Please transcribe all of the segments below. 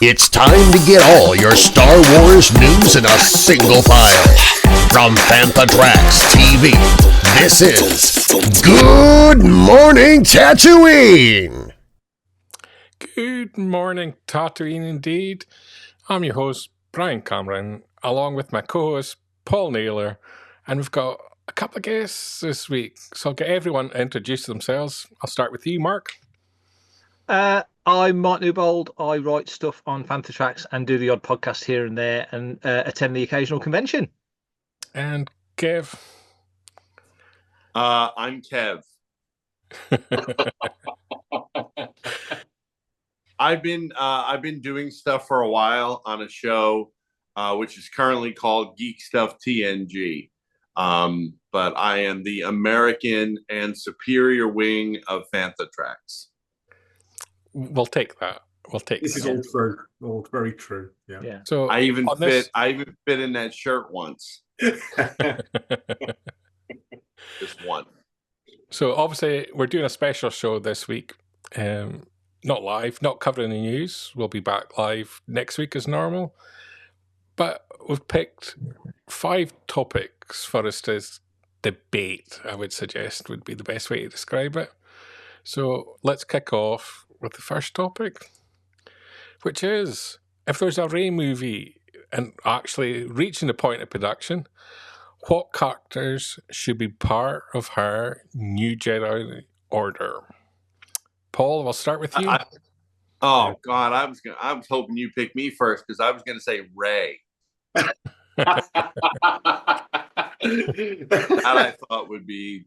It's time to get all your Star Wars news in a single file. From Fantha Tracks TV, this is Good Morning Tatooine! Good morning, Tatooine indeed. I'm your host, Brian Cameron, along with my co-host, Paul Naylor, and we've got a couple of guests this week, so I'll get everyone to introduce themselves. I'll start with you, Mark. I'm Mark Newbold. I write stuff on Fantha Tracks and do the odd podcast here and there and attend the occasional convention. And Kev. I'm Kev. I've been doing stuff for a while on a show, which is currently called Geek Stuff TNG. But I am the American and superior wing of Fantha Tracks. We'll take that. This is all true. All very true. Yeah. So I even fit in that shirt once. Just one. So obviously we're doing a special show this week. Not live, not covering the news. We'll be back live next week as normal. But we've picked 5 topics for us to debate, I would suggest would be the best way to describe it. So let's kick off with the first topic, which is, if there's a Rey movie and actually reaching the point of production, what characters should be part of her new Jedi Order? Paul, we'll start with you. God, I was hoping you picked me first because I was going to say Rey. That I thought would be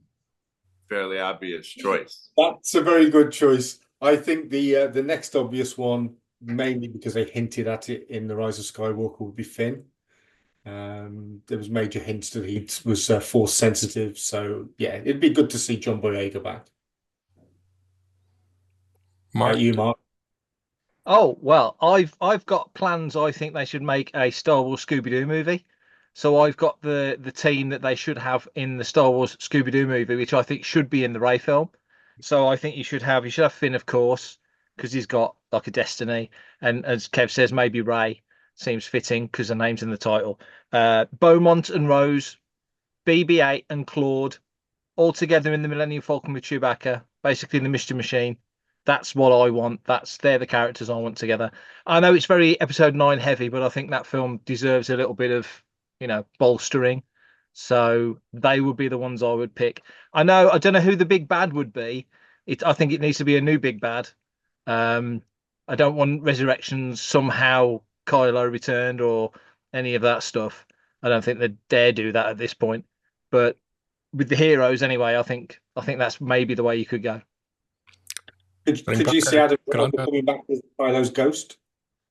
fairly obvious choice. That's a very good choice. I think the next obvious one, mainly because they hinted at it in The Rise of Skywalker, would be Finn. There was major hints that he was force sensitive, so yeah, it'd be good to see John Boyega back. Mark. You, Mark? Oh well, I've got plans. I think they should make a Star Wars Scooby-Doo movie. So I've got the team that they should have in the Star Wars Scooby-Doo movie, which I think should be in the Rey film. So I think you should have Finn, of course, because he's got like a destiny, and as Kev says, maybe Rey seems fitting because the name's in the title. Beaumont and Rose, BB-8 and Claude, all together in the Millennium Falcon with Chewbacca, basically the Mystery Machine. That's what I want. They're the characters I want together. I know it's very Episode 9 heavy, but I think that film deserves a little bit of, bolstering. So they would be the ones I would pick. I don't know who the big bad would be. I think it needs to be a new big bad. I don't want Resurrections somehow Kylo returned or any of that stuff. I don't think they'd dare do that at this point. But with the heroes anyway, I think that's maybe the way you could go. Could you see Adam coming back as Kylo's ghost?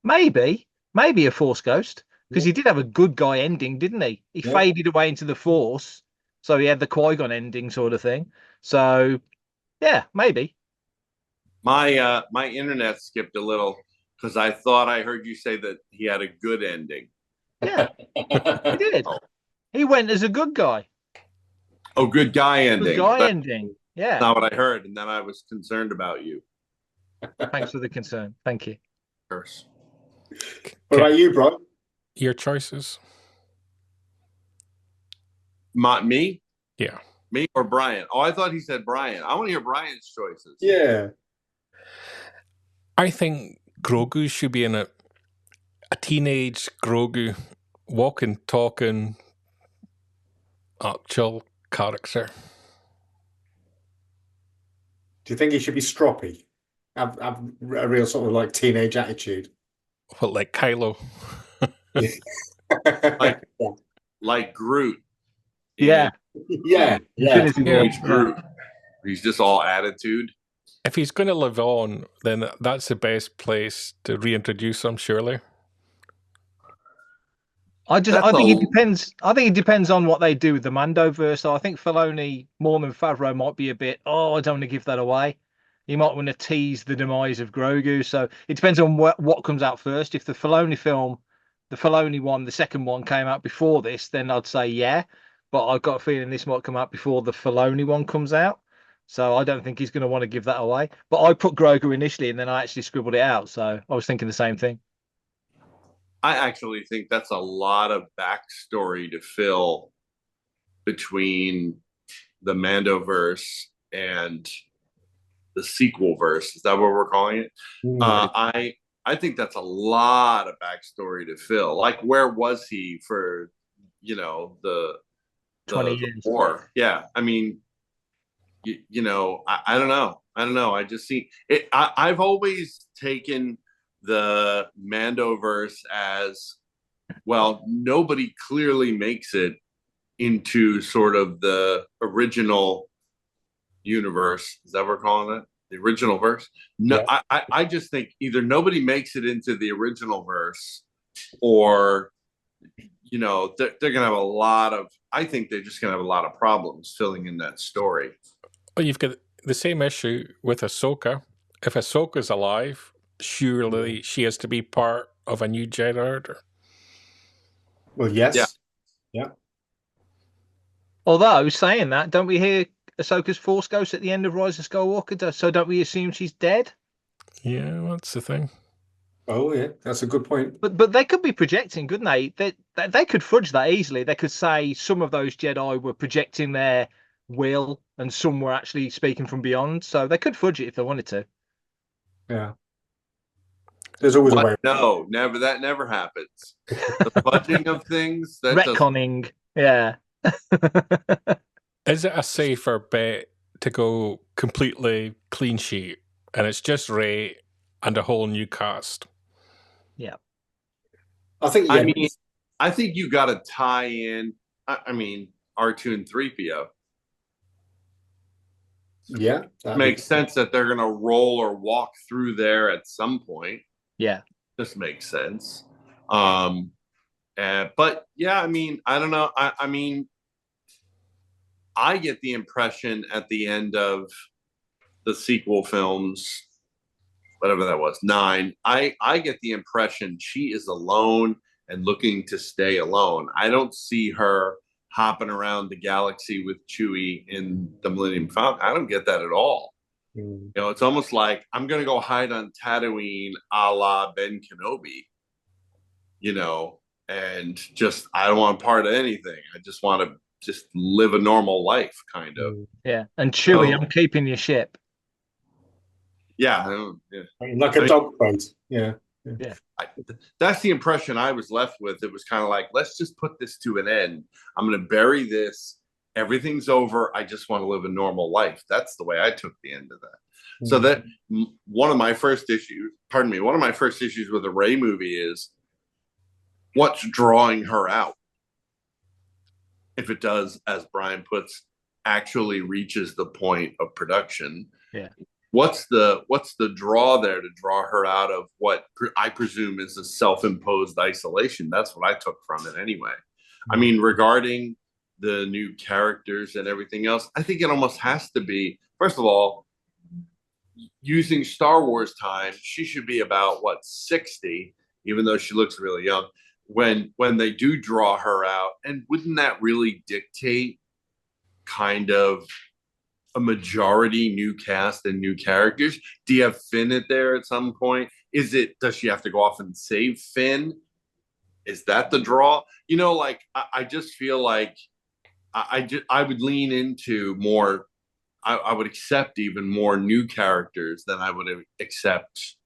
Maybe a Force ghost. Because he did have a good guy ending, didn't he? He faded away into the Force. So he had the Qui-Gon ending sort of thing. So, yeah, maybe. My internet skipped a little because I thought I heard you say that he had a good ending. Yeah, he did. He went as a good guy. Oh, good guy ending. Good guy ending. Yeah. That's not what I heard, and then I was concerned about you. Thanks for the concern. Thank you. Curse. What about you, bro? Your choices. Me? Yeah. Me or Brian? Oh, I thought he said Brian. I want to hear Brian's choices. Yeah. I think Grogu should be in a teenage Grogu, walking, talking, actual character. Do you think he should be stroppy? Have a real sort of like teenage attitude? Well, like Kylo. like Groot. Yeah. Teenage Groot. He's just all attitude. If he's going to live on, then that's the best place to reintroduce him, surely. I think it depends. I think it depends on what they do with the Mandoverse. So I think Filoni more than Favreau might be a bit. I don't want to give that away. You might want to tease the demise of Grogu. So it depends on what comes out first. If the Filoni film, the Filoni one, the second one came out before this, then I'd say yeah. But I've got a feeling this might come out before the Filoni one comes out. So I don't think he's going to want to give that away. But I put Grogu initially, and then I actually scribbled it out. So I was thinking the same thing. I actually think that's a lot of backstory to fill between the Mandoverse and the sequel verse. Is that what we're calling it? I think that's a lot of backstory to fill. Like, where was he for, the 20 years. war? Yeah, I mean, I don't know. I don't know. I just see it. I've always taken the Mandoverse as, well, nobody clearly makes it into sort of the original universe. Is that what we're calling it? The original verse? No, yeah. I just think either nobody makes it into the original verse, or they're gonna have a lot of. I think they're just gonna have a lot of problems filling in that story. Well, you've got the same issue with Ahsoka. If Ahsoka's alive, surely she has to be part of a new Jedi Order. Well, yes. Yeah. Although, saying that, don't we hear Ahsoka's Force Ghost at the end of Rise of Skywalker? So don't we assume she's dead? Yeah, that's the thing. Oh, yeah, that's a good point. But they could be projecting, couldn't they? They could fudge that easily. They could say some of those Jedi were projecting their will and some were actually speaking from beyond. So they could fudge it if they wanted to. Yeah. There's always a way. No, never. That never happens. The fudging of things. That retconning. Yeah. Is it a safer bet to go completely clean sheet and it's just Rey and a whole new cast? Yeah. I think. Yeah. I think you got to tie in. R2 and 3PO. Yeah, it makes sense that they're going to roll or walk through there at some point. Yeah, this makes sense. But yeah, I don't know. I get the impression at the end of the sequel films, whatever that was, 9, I get the impression she is alone and looking to stay alone. I don't see her hopping around the galaxy with Chewie in the Millennium Falcon. I don't get that at all. It's almost like I'm going to go hide on Tatooine a la Ben Kenobi, and just, I don't want part of anything. I just want to just live a normal life, kind of. Yeah. And Chewie, I'm keeping your ship. Yeah. Like a dog fight. Yeah. Yeah. That's the impression I was left with. It was kind of like, let's just put this to an end. I'm going to bury this. Everything's over. I just want to live a normal life. That's the way I took the end of that. So that one of my first issues with a Rey movie is what's drawing her out. If it does, as Brian puts, actually reaches the point of production. Yeah. What's the draw there to draw her out of what I presume is a self-imposed isolation? That's what I took from it anyway. Regarding the new characters and everything else, I think it almost has to be, first of all, using Star Wars time, she should be about 60, even though she looks really young, when they do draw her out. And wouldn't that really dictate kind of a majority new cast and new characters? Do you have Finn in there at some point? Does she have to go off and save Finn? Is that the draw? I just feel like I would lean into more. I would accept even more new characters than I would accept.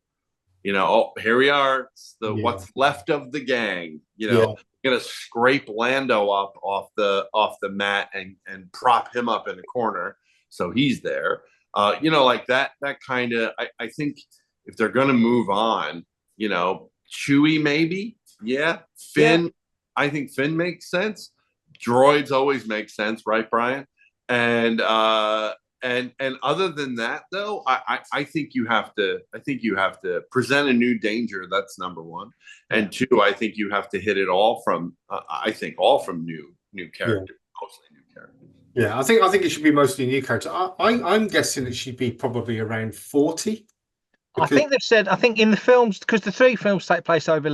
Here we are. What's left of the gang. Gonna scrape Lando up off the mat and prop him up in a corner so he's there. Like that kind of. I think if they're gonna move on, Chewie maybe. Yeah, Finn. Yeah. I think Finn makes sense. Droids always make sense, right, Brian? And other than that, though, I think you have to. I think you have to present a new danger. That's number one, and two, I think you have to hit it all from. All from new characters, mostly new characters. Yeah, I think it should be mostly new characters. I'm guessing it should be probably around 40. I think they've said. I think in the films, because the 3 films take place over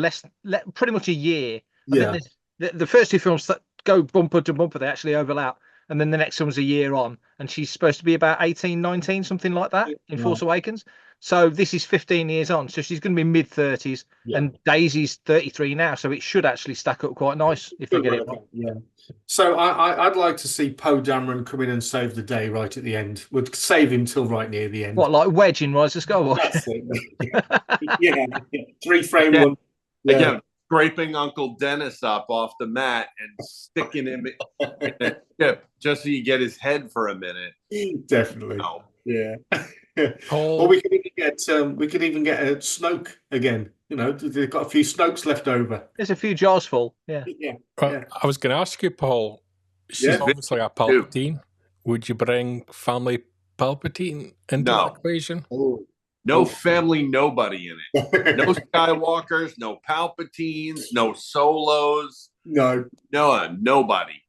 pretty much a year. I think the first 2 films that go bumper to bumper, they actually overlap. And then the next one's a year on, and she's supposed to be about 18, 19, something like that in Force Awakens. So this is 15 years on. So she's going to be mid-30s, and Daisy's 33 now. So it should actually stack up quite nice if they get it right. Yeah. So I'd like to see Poe Dameron come in and save the day right at the end. Would save him till right near the end. What, like Wedge in Rise of Skywalker? That's it. Yeah. 3-frame one. Yeah. Again, scraping Uncle Dennis up off the mat and sticking him in a ship just so you get his head for a minute. Definitely. No. Yeah. Paul, Or we could even get a Snoke again. You know, they've got a few Snokes left over. There's a few jars full. Yeah. I was going to ask you, Paul. She's obviously a Palpatine. Would you bring family Palpatine into the equation? No family, nobody in it. No Skywalkers, no Palpatines, no Solos. No, nobody.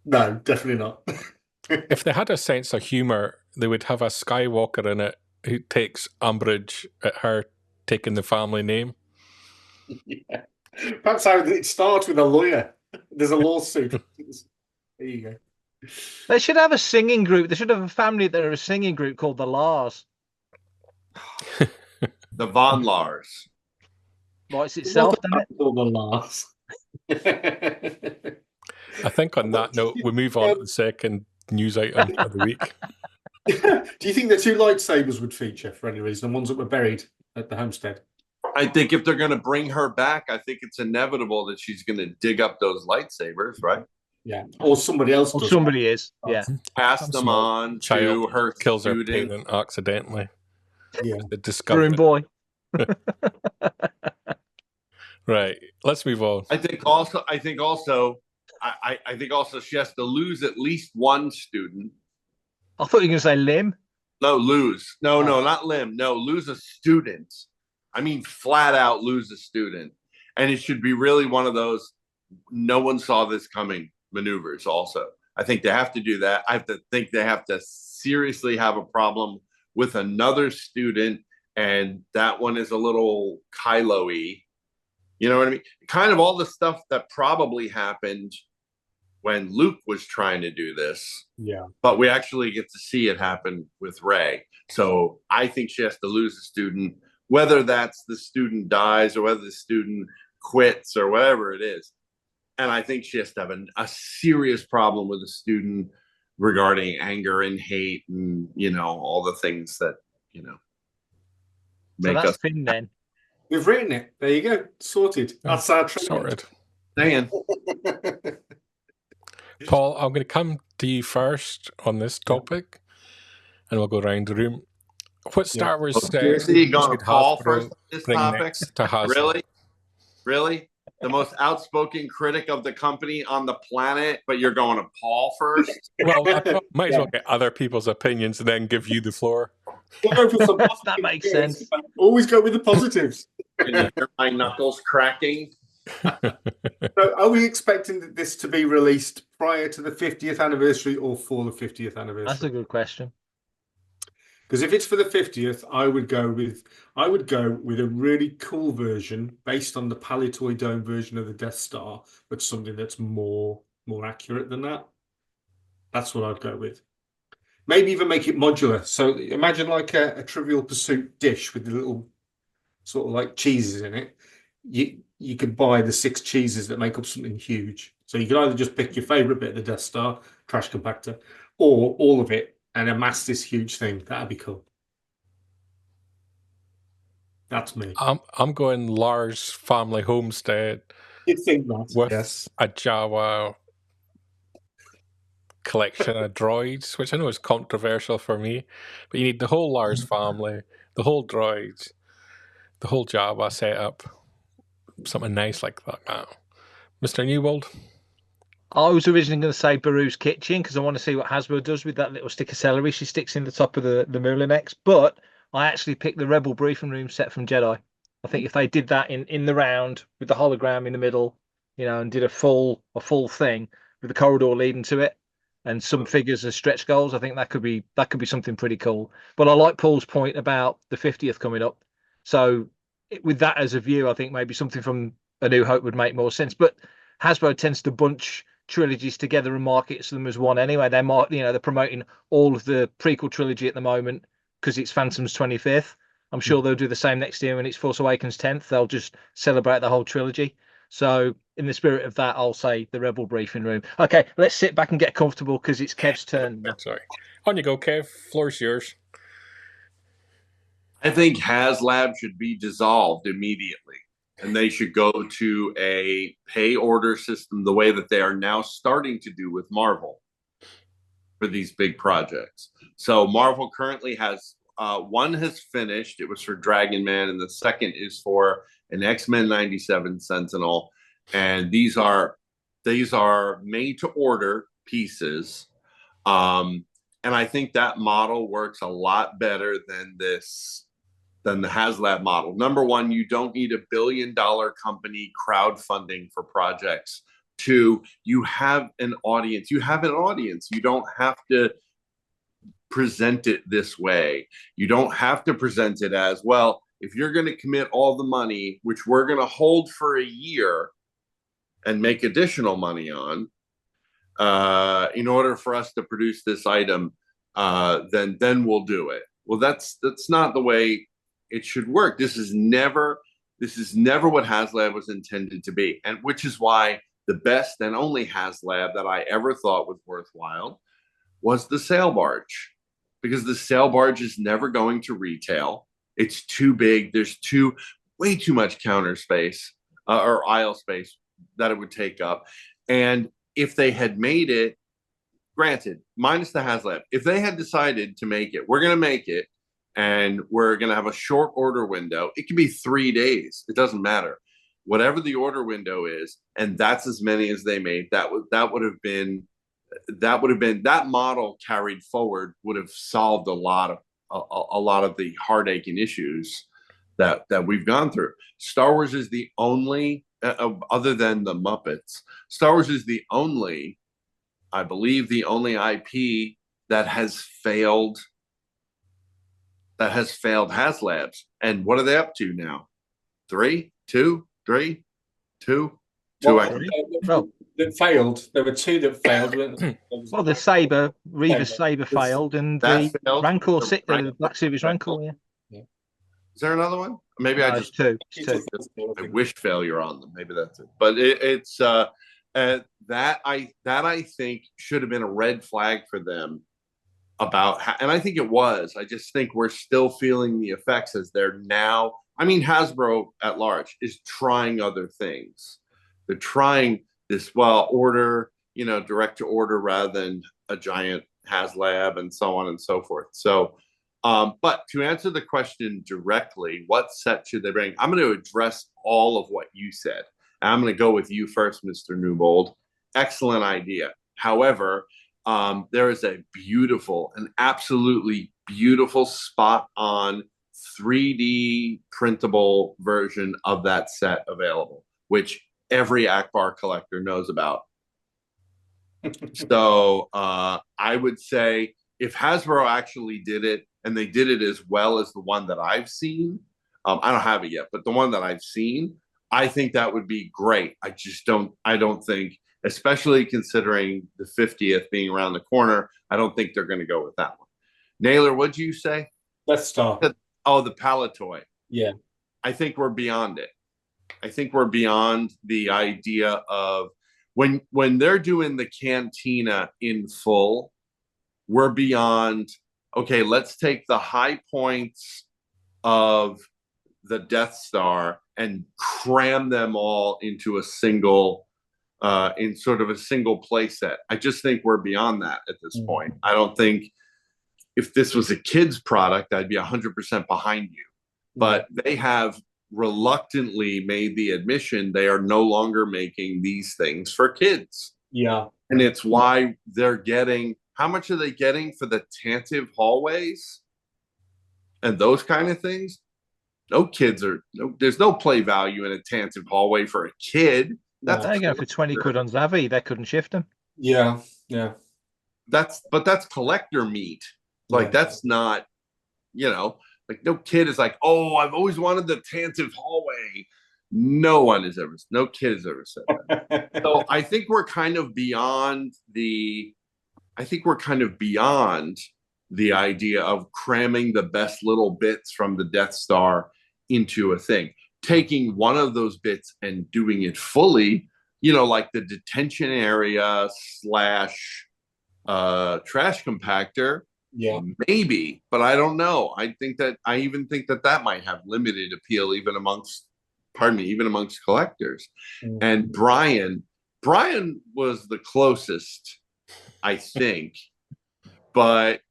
No, definitely not. If they had a sense of humor, they would have a Skywalker in it who takes umbrage at her taking the family name. Yeah. Perhaps how it starts with a lawyer. There's a lawsuit. There you go. They should have a singing group. They should have a family that are a singing group called the Lars. The Von Lars. Writes itself, doesn't it? The Lars. I think on that note, we move on to the second news item of the week. Do you think the 2 lightsabers would feature for any reason, the ones that were buried at the homestead? I think if they're going to bring her back, I think it's inevitable that she's going to dig up those lightsabers, right? Yeah, or somebody else. Or somebody is. Yeah, pass them on to her kills student. Her parent accidentally. Yeah, the discovery boy. Right. Let's move on. I think also she has to lose at least one student. I thought you were going to say limb. No, lose. No, not limb. No, lose a student. I mean, flat out lose a student. And it should be really one of those no one saw this coming maneuvers also. I think they have to do that. I think they have to seriously have a problem with another student, and that one is a little Kylo-y. You know what I mean? Kind of all the stuff that probably happened when Luke was trying to do this. Yeah. But we actually get to see it happen with Rey. So I think she has to lose a student, whether that's the student dies or whether the student quits or whatever it is. And I think she has to have a serious problem with a student regarding anger and hate and, all the things that, make us. Finn, then. We've written it. There you go. Sorted. That's our sorted. Saying. Paul, I'm going to come to you first on this topic, and we'll go around the room. What Star Wars says? You going to Paul first this topic? To Really? The most outspoken critic of the company on the planet, but you're going to Paul first? Well, I might as well get other people's opinions and then give you the floor. That makes sense. Always go with the positives. Can you hear my knuckles cracking? So are we expecting this to be released prior to the 50th anniversary or for the 50th anniversary? That's a good question. Because if it's for the 50th, I would go with a really cool version based on the Palitoy Dome version of the Death Star, but something that's more accurate than that. That's what I'd go with. Maybe even make it modular. So imagine like a Trivial Pursuit dish with the little sort of like cheeses in it. You could buy the 6 cheeses that make up something huge. So you could either just pick your favorite bit of the Death Star, trash compactor, or all of it and amass this huge thing. That'd be cool. That's me. I'm going Lars Family Homestead. You'd think that. With yes. a Jawa collection of droids, which I know is controversial for me, but you need the whole Lars family, the whole droids, the whole Jawa setup, something nice like that. Mr. Newbold? I was originally going to say Baru's Kitchen because I want to see what Hasbro does with that little stick of celery she sticks in the top of the Moulinex, but I actually picked the Rebel briefing room set from Jedi. I think if they did that in the round with the hologram in the middle, and did a full thing with the corridor leading to it and some figures as stretch goals, I think that could be something pretty cool. But I like Paul's point about the 50th coming up. So with that as a view, I think maybe something from A New Hope would make more sense. But Hasbro tends to bunch trilogies together and market them as one anyway. They're promoting all of the prequel trilogy at the moment because it's Phantom's 25th. I'm sure they'll do the same next year when it's Force Awakens 10th. They'll just celebrate the whole trilogy. So in the spirit of that, I'll say the Rebel briefing room. Okay, let's sit back and get comfortable because it's Kev's turn now. Sorry. On you go, Kev. Floor's yours. I think HasLab should be dissolved immediately, and they should go to a pay order system the way that they are now starting to do with Marvel for these big projects. So Marvel currently has one has finished. It was for Dragon Man, and the second is for an X-Men 97 Sentinel. And these are made to order pieces. And I think that model works a lot better than the HasLab model. Number one, you don't need $1 billion company crowdfunding for projects. Two, you have an audience. You don't have to present it this way. You don't have to present it as, well, if you're going to commit all the money, which we're going to hold for a year and make additional money on, in order for us to produce this item, then we'll do it. Well, that's not the way it should work. This is never what HasLab was intended to be, and which is why the best and only HasLab that I ever thought was worthwhile was the sail barge, because the sail barge is never going to retail. It's too big. There's way too much counter space or aisle space that it would take up. And if they had made it, granted, minus the HasLab, if they had decided to make it, we're going to make it, and we're going to have a short order window. It could be 3 days. It doesn't matter. Whatever the order window is, and that's as many as they made, that model carried forward would have solved a lot of the heartache and issues that we've gone through. Star Wars is the only, other than the Muppets, Star Wars is the only, I believe, the only IP that has failed HasLabs. And what are they up to now? Three. Well, that failed. There were two that failed. Well, the Reaver's Saber failed, and the Rancor, Black Series Rancor. Yeah. Is there another one? Maybe I just two. I wish failure on them. Maybe that's it. But it's that I think should have been a red flag for them about, and I think it was. I just think we're still feeling the effects as they're now. I mean, Hasbro at large is trying other things. They're trying this, order, direct to order rather than a giant HasLab and so on and so forth. So, but to answer the question directly, what set should they bring? I'm going to address all of what you said. I'm going to go with you first, Mr. Newbold. Excellent idea. However, there is an absolutely beautiful spot-on 3D printable version of that set available, which every Akbar collector knows about. So I would say if Hasbro actually did it, and they did it as well as the one that I've seen, I don't have it yet, but the one that I've seen, I think that would be great. I don't think, especially considering the 50th being around the corner, I don't think they're going to go with that one. Naylor, what'd you say? Let's start. Oh, the Palatoy. Yeah. I think we're beyond it. I think we're beyond the idea of when they're doing the cantina in full, we're beyond, okay, let's take the high points of the Death Star and cram them all into a single, in sort of a single play set. I just think we're beyond that at this point. I don't think, if this was a kid's product, I'd be 100% behind you. But they have reluctantly made the admission they are no longer making these things for kids. Yeah. And it's why they're getting, how much are they getting for the Tantive hallways and those kind of things? There's no play value in a Tantive hallway for a kid. They're going for 20 quid on Zavi. They couldn't shift them. Yeah. That's collector meat. Like, that's not, like, no kid is like, oh, I've always wanted the Tantive hallway. No kid has ever said that. So I think we're kind of beyond the idea of cramming the best little bits from the Death Star into a thing. Taking one of those bits and doing it fully, like the detention area slash trash compactor, maybe, but I don't know. I even think that might have limited appeal even amongst collectors. And Brian was the closest, I think, but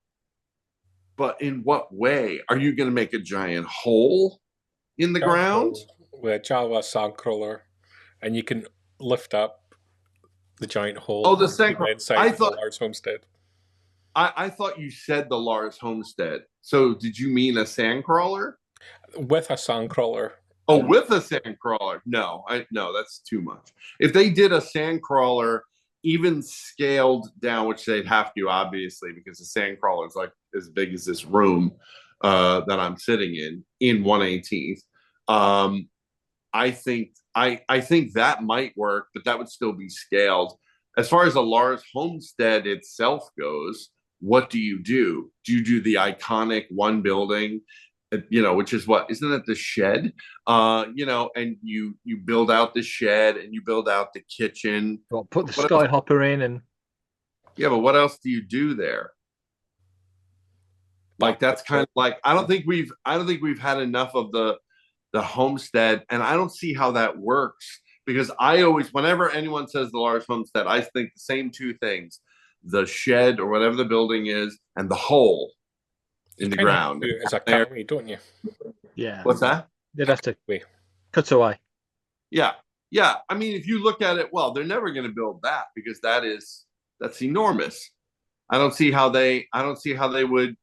in what way? Are you going to make a giant hole in the ground with a Jawa sandcrawler, and you can lift up the giant hole? Oh, the sandcrawler! Inside the Lars homestead. I thought you said the Lars homestead. So did you mean a sandcrawler? With a sandcrawler. Oh, with a sandcrawler? No, that's too much. If they did a sandcrawler, even scaled down, which they'd have to, obviously, because the sandcrawler is like as big as this room that I'm sitting in 1/18. I think that might work, but that would still be scaled. As far as the Lars homestead itself goes, what do you do? Do you do the iconic one building, which is isn't it the shed? And you build out the shed and you build out the kitchen. Well, put the skyhopper in and. Yeah, but what else do you do there? Like that's kind of like I don't think we've had enough of the homestead, and I don't see how that works because I always, whenever anyone says the Lars homestead, I think the same two things: the shed or whatever the building is, and the hole in the ground. It's a cutaway, don't you? Yeah. What's that? You'd have to cut away. Yeah. I mean, if you look at it, well, they're never going to build that because that's enormous. I don't see how they would.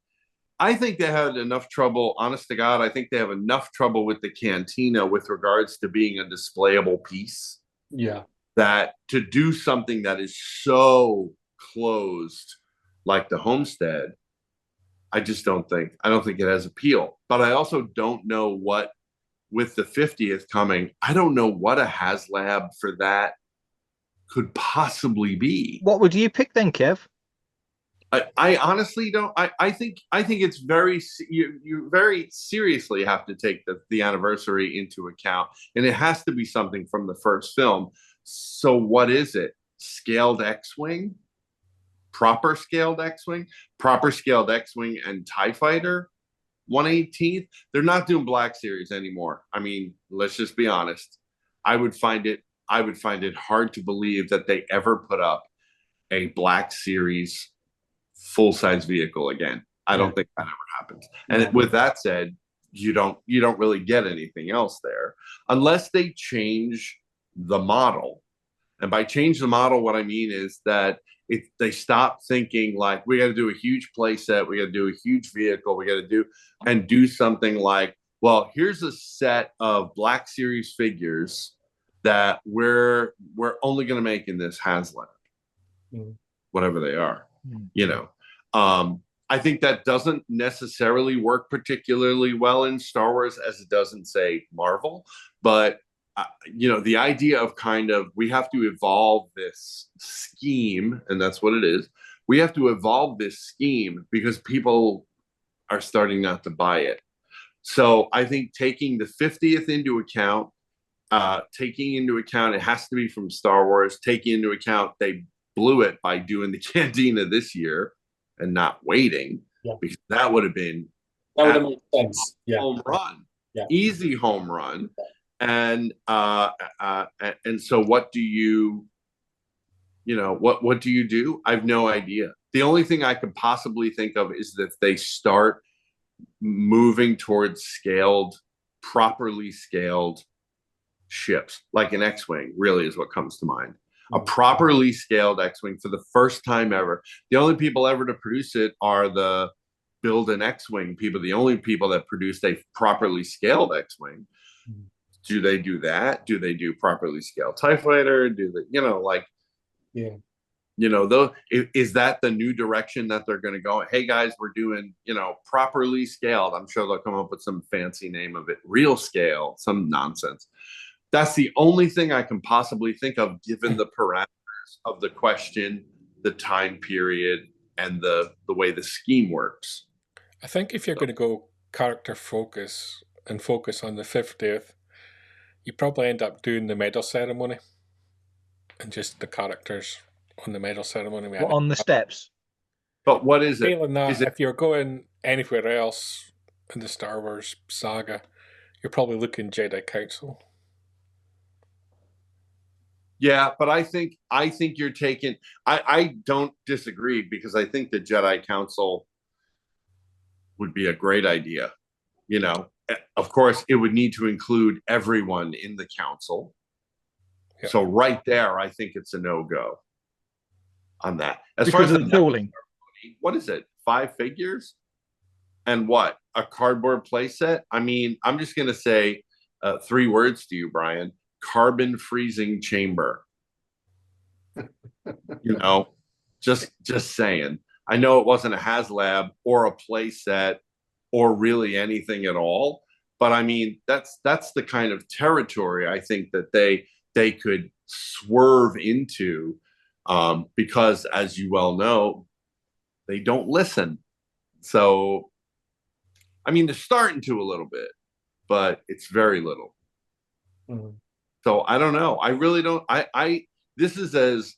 I think they had enough trouble, honest to God, I think they have enough trouble with the cantina with regards to being a displayable piece. Yeah. That to do something that is so closed like the homestead, I don't think it has appeal. But I also don't know what, with the 50th coming, I don't know what a HasLab for that could possibly be. What would you pick then, Kev? I honestly don't. I think it's you very seriously have to take the anniversary into account, and it has to be something from the first film. So what is it? Scaled X-wing, proper scaled X-wing, and TIE Fighter, 1/18th. They're not doing Black Series anymore. I mean, let's just be honest. I would find it hard to believe that they ever put up a Black Series full-size vehicle again. I don't think that ever happens. And with that said, you don't really get anything else there unless they change the model. And by change the model, what I mean is that if they stop thinking like we got to do a huge play set, we got to do a huge vehicle, we got to do something like, well, here's a set of Black Series figures that we're only going to make in this HasLab, whatever they are. I think that doesn't necessarily work particularly well in Star Wars as it doesn't say Marvel, but the idea of we have to evolve this scheme, and that's what it is. We have to evolve this scheme because people are starting not to buy it. So I think taking the 50th into account, it has to be from Star Wars, taking into account they blew it by doing the cantina this year and not waiting, because that would have made sense. Home run, easy home run. And so what do you do? I have no idea. The only thing I could possibly think of is that they start moving towards properly scaled ships, like an X-wing really is what comes to mind. A properly scaled X-wing for the first time ever. The only people ever to produce it are the build an X-wing people. The only people that produced a properly scaled X-wing. Do they do that? Do they do properly scaled TIE Fighter? Do they, is that the new direction that they're going to go? Hey guys, we're doing, properly scaled. I'm sure they'll come up with some fancy name of it. Real scale, some nonsense. That's the only thing I can possibly think of, given the parameters of the question, the time period, the way the scheme works. I think if you're going to go character focus and focus on the 50th, you probably end up doing the medal ceremony and just the characters on the medal ceremony. On the steps. But what is it? Failing that, Is it if you're going anywhere else in the Star Wars saga, you're probably looking Jedi Council. Yeah, but I think you're taking. I don't disagree, because I think the Jedi Council would be a great idea. You know, of course, it would need to include everyone in the council. Yeah. So right there, I think it's a no-go on that. As Because far as of the tooling. what is it? 5 figures? And what? A cardboard playset? I mean, I'm just going to say 3 words to you, Brian. Carbon freezing chamber. You know, just saying. I know it wasn't a HasLab or a playset or really anything at all, but I mean, that's the kind of territory I think that they could swerve into, because, as you well know, they don't listen. So, I mean, they're starting to a little bit, but it's very little. Mhm. So I don't know. I really don't. This is as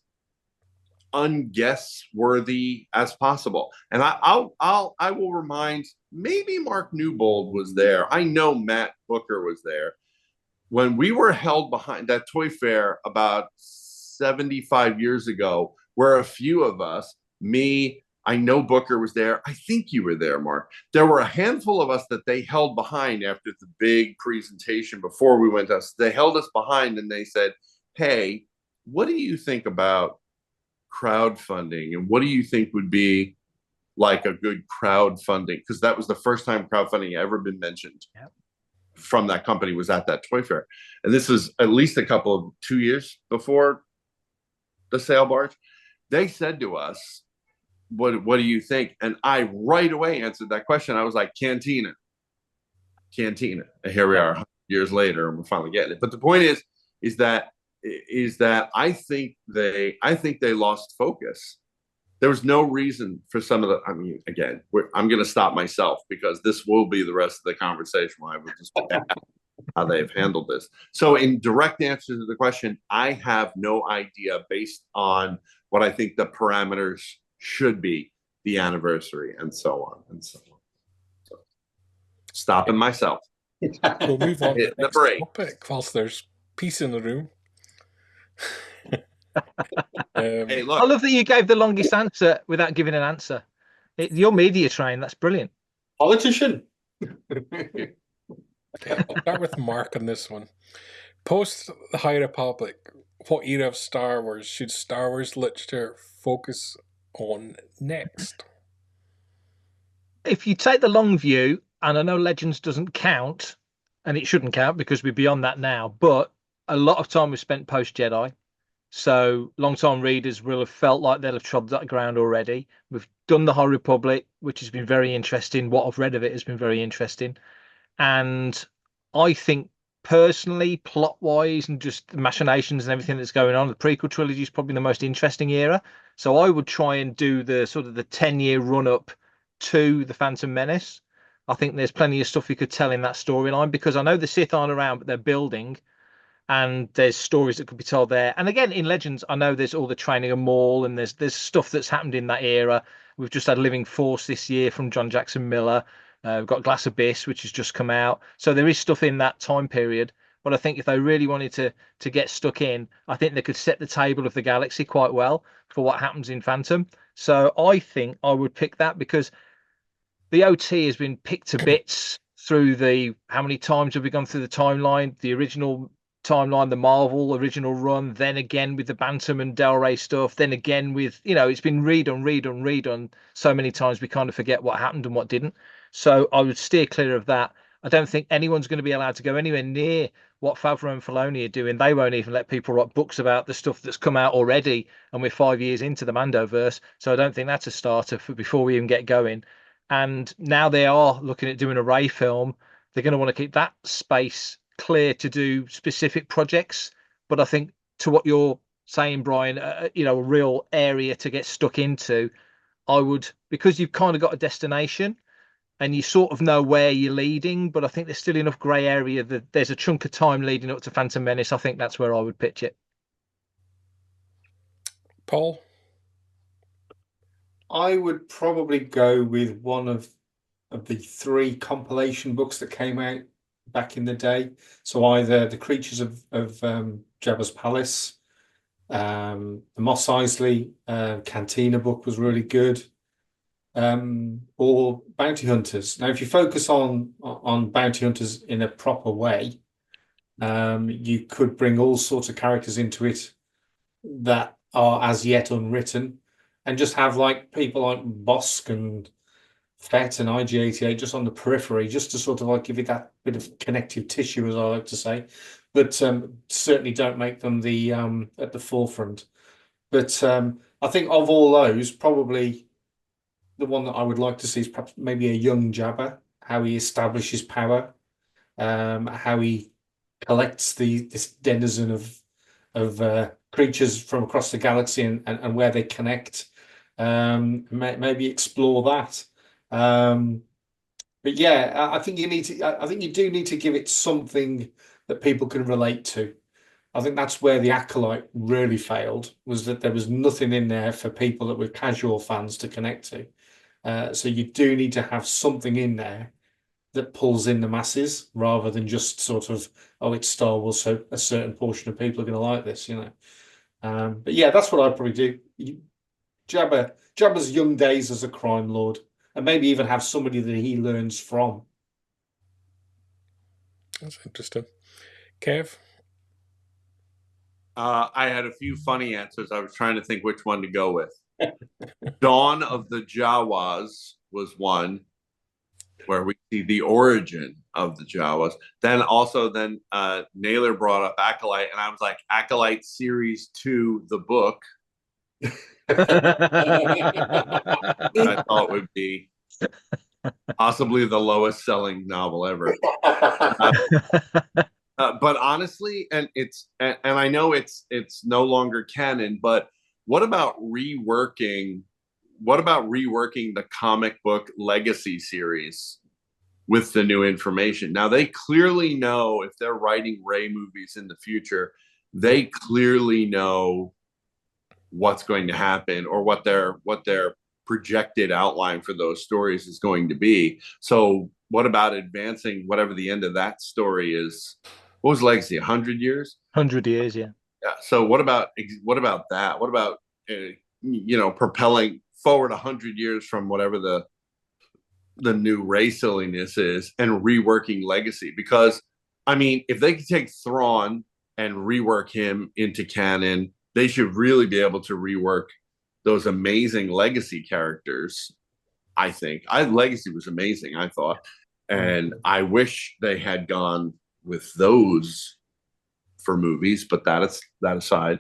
unguess-worthy as possible. And I will remind, maybe Mark Newbold was there. I know Matt Booker was there when we were held behind that toy fair about 75 years ago, where a few of us, me, I know Booker was there. I think you were there, Mark. There were a handful of us that they held behind after the big presentation before we went to us. They held us behind and they said, hey, what do you think about crowdfunding? And what do you think would be like a good crowdfunding? Because that was the first time crowdfunding ever been mentioned. Yep. From that company was at that toy fair. And this was at least 2 years before the sail barge. They said to us, what do you think? And I right away answered that question. I was like, Cantina. And here we are years later, and we're finally getting it. But the point is that I think they lost focus. There was no reason for some of the. I mean, again, I'm going to stop myself, because this will be the rest of the conversation. Where I would just how they've handled this. So, in direct answer to the question, I have no idea, based on what I think the parameters should be, the anniversary, and so on and so on. So, stopping myself. We'll move on to the next Number 8. topic whilst there's peace in the room. Hey, I look. love that you gave the longest answer without giving an answer. You're media trained. That's brilliant. Politician. Okay, I'll start with Mark on this one. Post the High Republic, what era of Star Wars should Star Wars literature focus on next? If you take the long view, and I know Legends doesn't count, and it shouldn't count because we're beyond that now, but a lot of time was spent post Jedi. So long-time readers will have felt like they'll have trod that ground already. We've done the High Republic, which has been very interesting. What I've read of it has been very interesting. And I think personally, plot-wise and just the machinations and everything that's going on, the prequel trilogy is probably the most interesting era. So I would try and do the sort of the 10-year run-up to the Phantom Menace. I think there's plenty of stuff you could tell in that storyline, because I know the Sith aren't around, but they're building. And there's stories that could be told there. And again, in Legends, I know there's all the training of Maul, and there's stuff that's happened in that era. We've just had Living Force this year from John Jackson Miller. We've got Glass Abyss, which has just come out. So there is stuff in that time period. But I think if they really wanted to get stuck in, I think they could set the table of the galaxy quite well for what happens in Phantom. So I think I would pick that, because the OT has been picked to bits through the, how many times have we gone through the timeline? The original timeline, the Marvel original run, then again with the Bantam and Del Rey stuff, then again with, it's been redone so many times we kind of forget what happened and what didn't. So I would steer clear of that. I don't think anyone's going to be allowed to go anywhere near what Favreau and Filoni are doing. They won't even let people write books about the stuff that's come out already, and we're 5 years into the Mandoverse. So I don't think that's a starter for before we even get going. And now they are looking at doing a Rey film. They're going to want to keep that space clear to do specific projects. But I think, to what you're saying, Brian, a real area to get stuck into, I would, because you've kind of got a destination and you sort of know where you're leading, but I think there's still enough grey area that there's a chunk of time leading up to Phantom Menace. I think that's where I would pitch it. Paul? I would probably go with one of the 3 compilation books that came out back in the day. So either The Creatures of Jabba's Palace, the Mos Eisley Cantina book was really good, or Bounty Hunters. Now, if you focus on Bounty Hunters in a proper way, you could bring all sorts of characters into it that are as yet unwritten, and just have like people like Bosk and Fett and IG-88 just on the periphery, just to sort of like give it that bit of connective tissue, as I like to say. But certainly don't make them the at the forefront. But I think of all those, probably the one that I would like to see is perhaps maybe a young Jabba, how he establishes power, how he collects this denizen of creatures from across the galaxy and where they connect. Maybe explore that. But yeah, I think you do need to give it something that people can relate to. I think that's where the Acolyte really failed, was that there was nothing in there for people that were casual fans to connect to. So you do need to have something in there that pulls in the masses, rather than just sort of, oh, it's Star Wars, so a certain portion of people are going to like this, But yeah, that's what I'd probably do. Jabba's young days as a crime lord, and maybe even have somebody that he learns from. That's interesting. Kev? I had a few funny answers. I was trying to think which one to go with. Dawn of the Jawas was one, where we see the origin of the Jawas. Then Naylor brought up Acolyte, and I was like, Acolyte Series 2, the book. I thought would be possibly the lowest selling novel ever. But honestly, and I know it's no longer canon, but what about reworking the comic book Legacy series with the new information? Now, they clearly know, if they're writing Rey movies in the future, they clearly know what's going to happen, or what their projected outline for those stories is going to be. So what about advancing whatever the end of that story is? What was Legacy? 100 years? 100 years, yeah. Yeah. So what about that? What about propelling forward 100 years from whatever the new Rey silliness is, and reworking Legacy? Because I mean, if they could take Thrawn and rework him into canon, they should really be able to rework those amazing Legacy characters. I think Legacy was amazing, I thought, and I wish they had gone with those for movies. But that aside,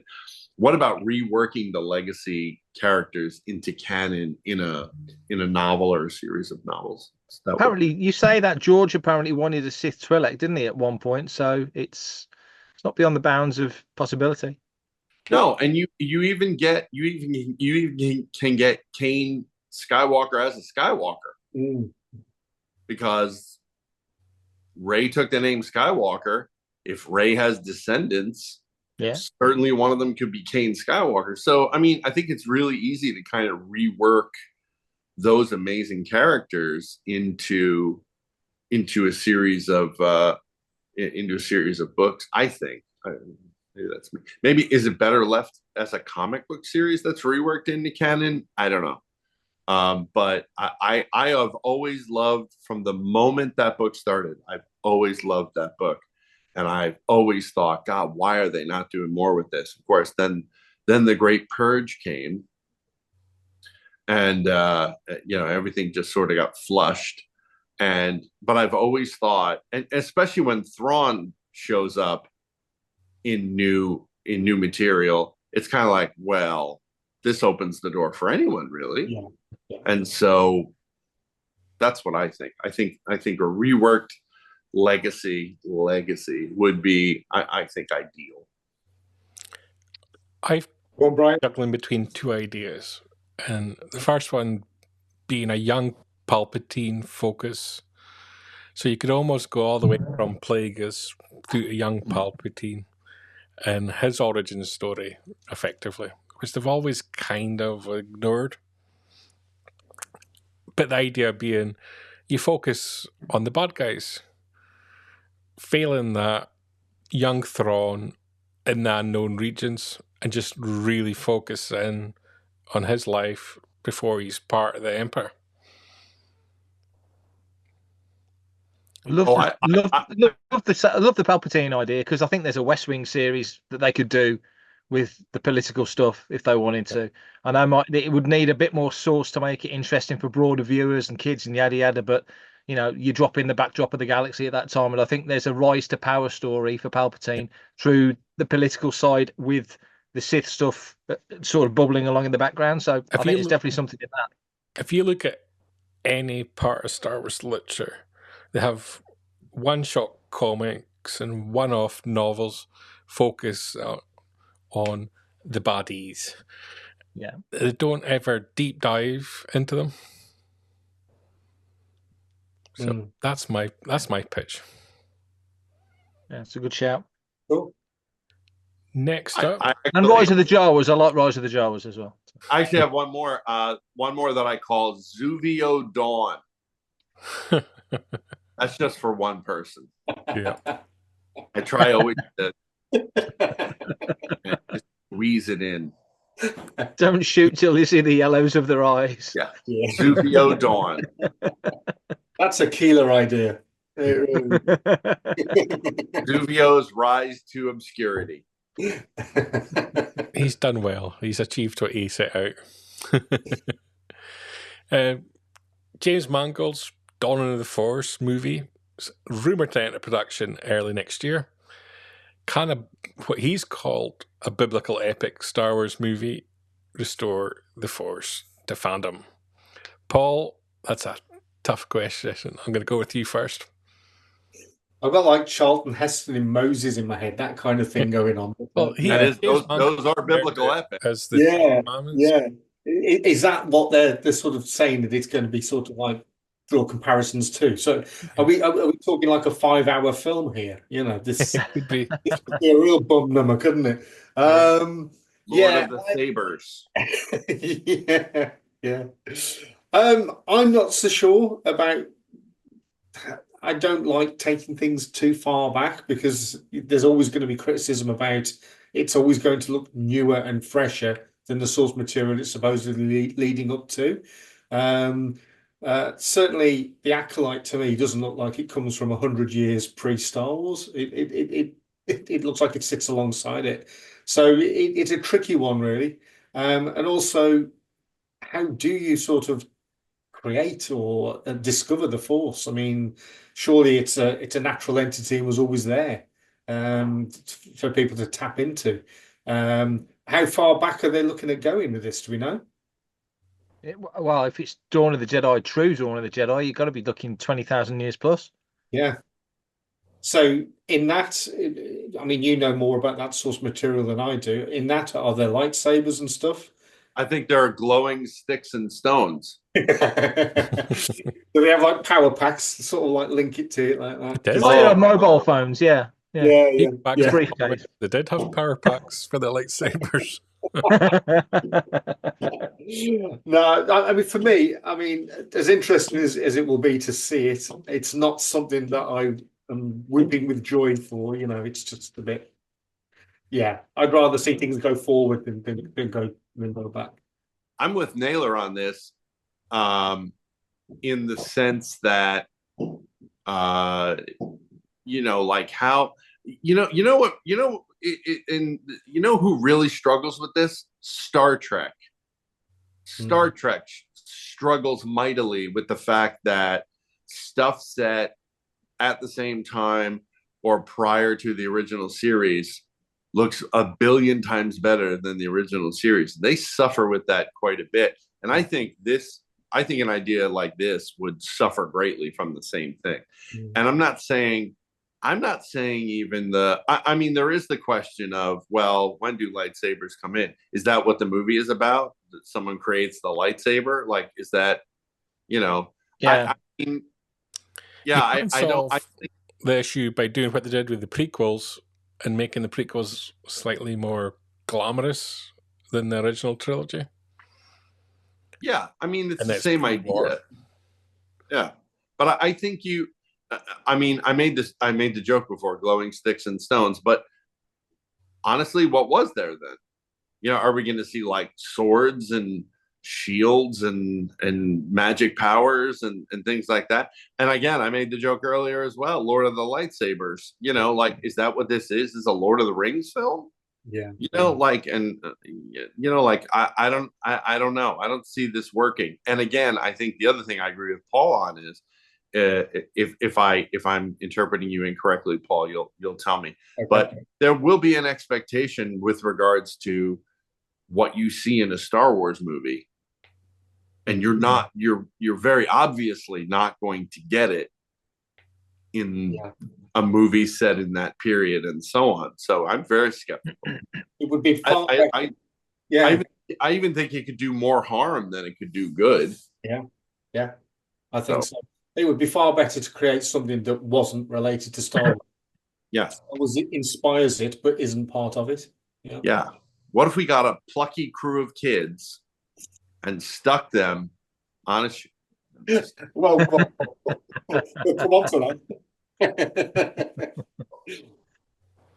what about reworking the Legacy characters into canon in a novel or a series of novels? Apparently, you say that George apparently wanted a Sith Twi'lek, didn't he, at one point? So it's not beyond the bounds of possibility. No, and you even can get Kane Skywalker as a Skywalker, because Rey took the name Skywalker. If Rey has descendants, yeah, certainly one of them could be Kane Skywalker. So I mean, I think it's really easy to kind of rework those amazing characters into a series of books. I think. Maybe that's me. Maybe is it better left as a comic book series that's reworked into canon? I don't know. But I have always loved, from the moment that book started, I've always loved that book. And I've always thought, God, why are they not doing more with this? Of course, then the Great Purge came, and everything just sort of got flushed. But I've always thought, and especially when Thrawn shows up in new material, it's kind of like, well, this opens the door for anyone, really. Yeah. And so that's what I think. I think a reworked legacy would be, I think, ideal. I'm Well, Brian, juggling between two ideas. And the first one being a young Palpatine focus. So you could almost go all the way from Plagueis through to young Palpatine and his origin story, effectively, which they've always kind of ignored. But the idea being you focus on the bad guys. Failing that, young Thrawn in the unknown regions and just really focus in on his life before he's part of the Empire. Love the Palpatine idea, because I think there's a West Wing series that they could do with the political stuff if they wanted to. I know it would need a bit more source to make it interesting for broader viewers and kids and yada yada, but you know, you drop in the backdrop of the galaxy at that time, and I think there's a rise to power story for Palpatine through the political side with the Sith stuff sort of bubbling along in the background. So I think it's definitely something in that. If you look at any part of Star Wars literature, they have one-shot comics and one-off novels focus on the baddies. Yeah, they don't ever deep dive into them. So that's my pitch. Yeah, it's a good shout. Cool. Next up, and Rise of the Jawas. I like Rise of the Jawas as well. I actually have one more that I call Zuvio Dawn. That's just for one person. Yeah, I try always to just squeeze it in. Don't shoot till you see the yellows of their eyes. Yeah. Zuvio Dawn. That's a killer idea. Zuvio's rise to obscurity. He's done well. He's achieved what he set out. James Mangold's Dawn of the Force movie is rumored to enter production early next year. Kind of what he's called a biblical epic Star Wars movie, restore the Force to fandom. Paul, that's a tough question. I'm going to go with you first. I've got like Charlton Heston and Moses in my head, that kind of thing going on. Well, those are biblical epics. As the yeah. Is that what they're sort of saying, that it's going to be sort of like draw comparisons to? So are we talking like a 5-hour film here? You know, this could be a real bum number, couldn't it? Lord of the Sabers. yeah. I'm not so sure about. I don't like taking things too far back, because there's always going to be criticism about it's always going to look newer and fresher than the source material it's supposedly leading up to. Certainly, The Acolyte to me doesn't look like it comes from 100 years pre-Star Wars. It looks like it sits alongside it. So it's a tricky one, really. And also, how do you sort of create or discover the Force? I mean, surely it's a natural entity and was always there for people to tap into. How far back are they looking at going with this? Do we know? Well, if it's Dawn of the Jedi, true Dawn of the Jedi, you've got to be looking 20,000 years plus. Yeah. So in that, I mean, you know more about that source material than I do. In that, are there lightsabers and stuff? I think there are glowing sticks and stones. Do they have like power packs, sort of like link it to it like that? They have mobile phones, yeah. Yeah. They did have power packs for the lightsabers. No, I mean, for me, I mean, as interesting as it will be to see it, it's not something that I am weeping with joy for. You know, it's just a bit. Yeah, I'd rather see things go forward than go back. I'm with Naylor on this, in the sense that, like how, who really struggles with this? Star Trek. Star Trek struggles mightily with the fact that stuff set at the same time or prior to the original series looks a billion times better than the original series. They suffer with that quite a bit. And I think an idea like this would suffer greatly from the same thing. And I'm not saying I'm not saying even I mean, there is the question of, well, when do lightsabers come in? Is that what the movie is about? That someone creates the lightsaber? Like, is that, you know, Yeah. I mean, You yeah, can I don't, solve the issue by doing what they did with the prequels and making the prequels slightly more glamorous than the original trilogy. yeah, I mean, it's And the that's same pre-war. idea. Yeah. But I think I mean, I made the joke before, glowing sticks and stones, but honestly, what was there then? You know, are we going to see like swords and shields and magic powers and things like that? And again, I made the joke earlier as well, Lord of the Lightsabers, you know, like, is that what this is a Lord of the Rings film? Yeah. You know, like, and you know, like, I don't know, I don't see this working. And again, I think the other thing I agree with Paul on is, if I'm interpreting you incorrectly, Paul, you'll tell me. Okay. But there will be an expectation with regards to what you see in a Star Wars movie, and you're very obviously not going to get it in a movie set in that period, and so on. So I'm very skeptical. It would be far better. I even think it could do more harm than it could do good. Yeah, I think so. It would be far better to create something that wasn't related to Star Wars. Yeah. Star Wars inspires it, but isn't part of it. Yeah. What if we got a plucky crew of kids and stuck them on a Well, come on to that.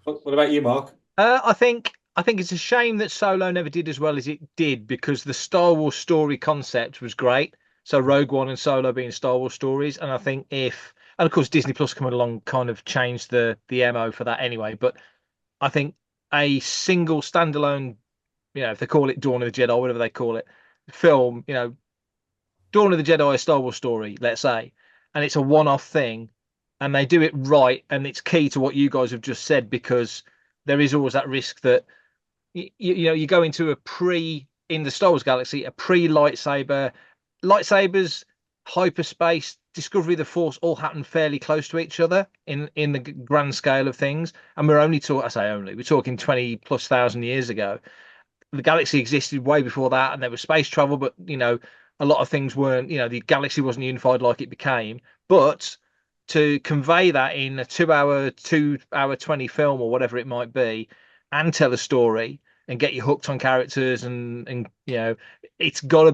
What about you, Mark? I think it's a shame that Solo never did as well as it did, because the Star Wars story concept was great. So Rogue One and Solo being Star Wars stories, and I think and of course Disney Plus coming along kind of changed the MO for that anyway. But I think a single standalone, if they call it Dawn of the Jedi, whatever they call it, film, Dawn of the Jedi, a Star Wars story, let's say, and it's a one-off thing, and they do it right, and it's key to what you guys have just said, because there is always that risk that you go into in the Star Wars galaxy, a lightsabers, hyperspace, discovery of the Force all happen fairly close to each other in the grand scale of things, and we're talking 20 plus thousand years ago. The galaxy existed way before that, and there was space travel, but a lot of things weren't, the galaxy wasn't unified like it became. But to convey that in a 2 hour 20 film or whatever it might be, and tell a story and get you hooked on characters, and there's got to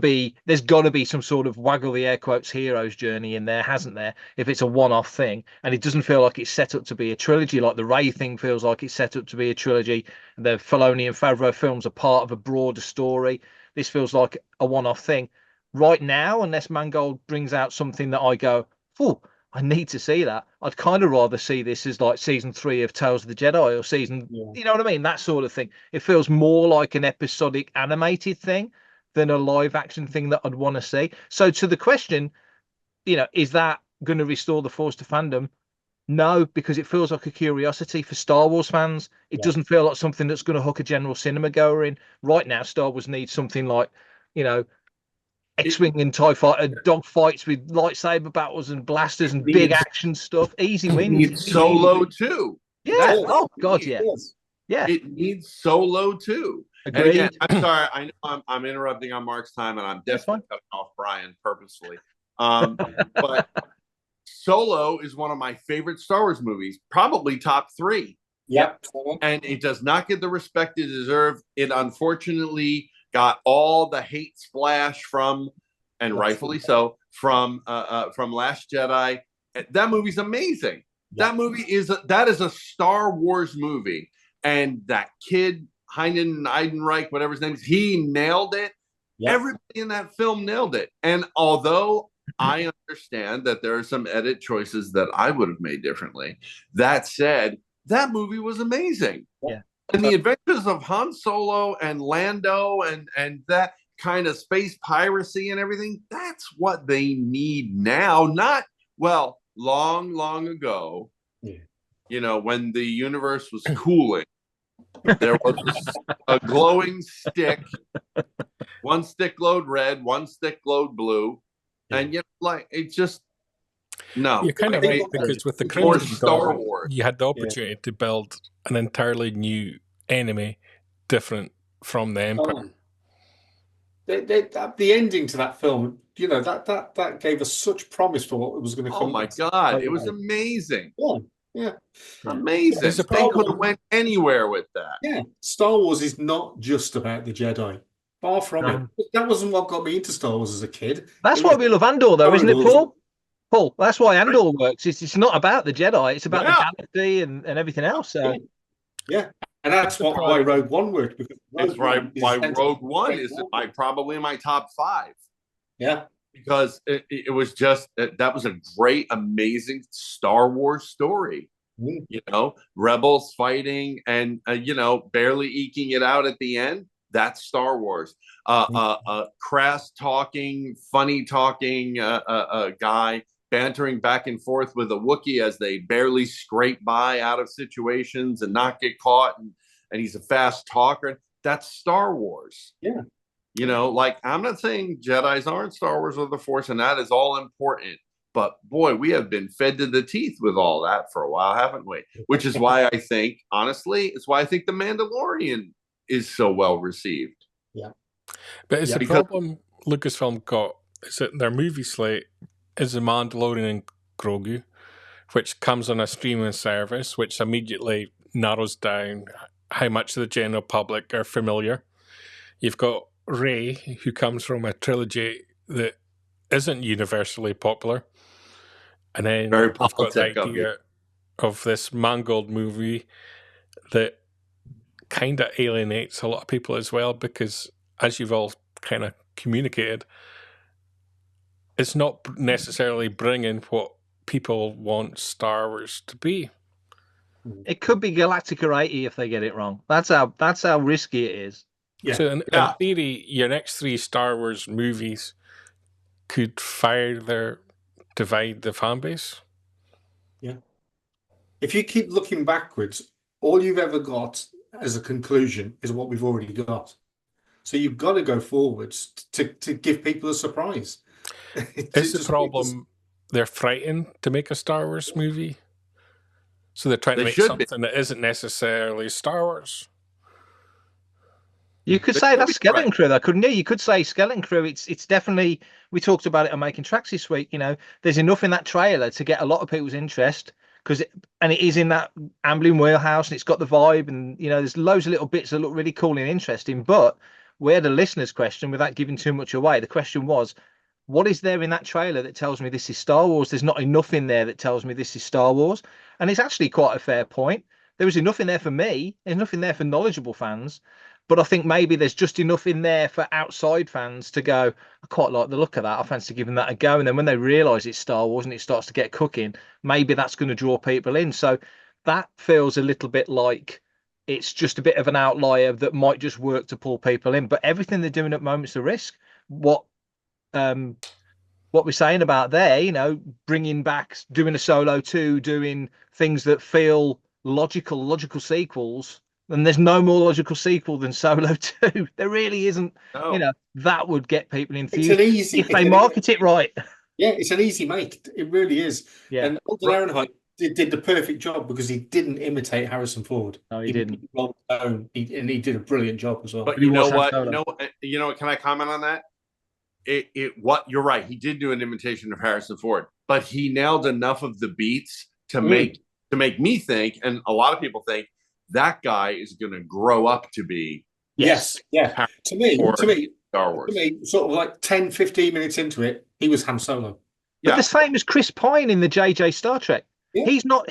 be some sort of waggle the air quotes hero's journey in there, hasn't there? If it's a one-off thing, and it doesn't feel like it's set up to be a trilogy, like the Rey thing feels like it's set up to be a trilogy. The Filoni and Favreau films are part of a broader story. This feels like a one-off thing right now, unless Mangold brings out something that I go, oh, I need to see that. I'd kind of rather see this as like season 3 of Tales of the Jedi, or you know what I mean? That sort of thing. It feels more like an episodic animated thing than a live action thing that I'd want to see. So to the question, is that going to restore the Force to fandom? No, because it feels like a curiosity for Star Wars fans. It doesn't feel like something that's going to hook a general cinema goer in. Right now, Star Wars needs something like, X-wing and TIE fighter dog fights with lightsaber battles and blasters and big action stuff. Easy wins. It's Solo too. Yeah. Oh God, yeah. Yeah. It needs Solo too. Agreed. And again, I'm sorry. I know I'm interrupting on Mark's time, and I'm definitely cutting off Brian purposely. But Solo is one of my favorite Star Wars movies, probably top 3. Yep. And it does not get the respect it deserves. It unfortunately got all the hate splash from, and rightfully so, from Last Jedi. That movie's amazing. Yeah. That movie is a Star Wars movie, and that kid Heinen Eidenreich, whatever his name is, he nailed it. Yeah. Everybody in that film nailed it. And although I understand that there are some edit choices that I would have made differently, that said, that movie was amazing. Yeah. And the adventures of Han Solo and Lando and that kind of space piracy and everything, that's what they need now. Not, long, long ago, when the universe was cooling, there was a glowing stick. One stick glowed red, one stick glowed blue. And it just... No, You're kind of right, because with the Or Crimson Star Dawn, Wars. you had the opportunity to build an entirely new enemy, different from the Empire. The ending to that film, you know, that gave us such promise for what was going to come. Oh my God, it was amazing. Yeah. Amazing. There's a They problem. could have went anywhere with that. Yeah, Star Wars is not just about the Jedi. Far from it. That wasn't what got me into Star Wars as a kid. That's why we love Andor, though, isn't it, Star Wars. Paul? Paul, that's why Andor works. It's not about the Jedi. It's about Yeah. the galaxy and everything else. So. Yeah, and that's why Rogue One worked. Because It's right. Why Rogue One is probably in my top 5. Yeah, because it was just that was a great, amazing Star Wars story. You know, rebels fighting and you know, barely eking it out at the end. That's Star Wars. Crass talking, funny talking guy bantering back and forth with a Wookiee as they barely scrape by out of situations and not get caught, and he's a fast talker. That's Star Wars. Yeah. You know, like, I'm not saying Jedis aren't Star Wars or the Force, and that is all important. But boy, we have been fed to the teeth with all that for a while, haven't we? Which is why I think, honestly, it's why I think The Mandalorian is so well received. Yeah. But it's the problem Lucasfilm got is that their movie slate is The Mandalorian and Grogu, which comes on a streaming service, which immediately narrows down how much the general public are familiar. You've got Rey, who comes from a trilogy that isn't universally popular. And then Very I've got the politic of idea it. of this Mangold movie that kind of alienates a lot of people as well, because as you've all kind of communicated, it's not necessarily bringing what people want Star Wars to be. It could be Galactica 80 if they get it wrong. That's how risky it is. Yeah. So in theory, your next 3 Star Wars movies could divide the fan base. Yeah. If you keep looking backwards, all you've ever got as a conclusion is what we've already got. So you've got to go forwards to give people a surprise. Is the problem they're frightened to make a Star Wars movie? So they're trying to make something that isn't necessarily Star Wars. You could say that's Skeleton Crew, though, couldn't you? You could say Skeleton Crew. It's definitely. We talked about it on Making Tracks this week. You know, there's enough in that trailer to get a lot of people's interest it is in that Amblin wheelhouse, and it's got the vibe, and you know, there's loads of little bits that look really cool and interesting. But we had a listener's question without giving too much away. The question was, what is there in that trailer that tells me this is Star Wars? There's not enough in there that tells me this is Star Wars, and it's actually quite a fair point. There was enough in there for me. There's enough in there for knowledgeable fans. But I think maybe there's just enough in there for outside fans to go, I quite like the look of that. I fancy giving that a go. And then when they realise it's Star Wars and it starts to get cooking, maybe that's going to draw people in. So that feels a little bit like it's just a bit of an outlier that might just work to pull people in. But everything they're doing at the moment's a risk. What we're saying about there, you know, bringing back, doing a Solo 2, doing things that feel logical sequels. And there's no more logical sequel than Solo 2. There really isn't. No. You know, that would get people enthused if they market it right. Yeah, it's an easy make. It really is. Yeah. And Alden Ehrenreich did the perfect job because he didn't imitate Harrison Ford. No, he didn't. And he did a brilliant job as well. But you know what? You know what? Can I comment on that? You're right. He did do an imitation of Harrison Ford, but he nailed enough of the beats to make me think, and a lot of people think, that guy is going to grow up to be. Yes. Yeah. To me, Star Wars. To me, sort of like 10, 15 minutes into it, he was Han Solo. But the same as Chris Pine in the JJ Star Trek. Yeah. He's not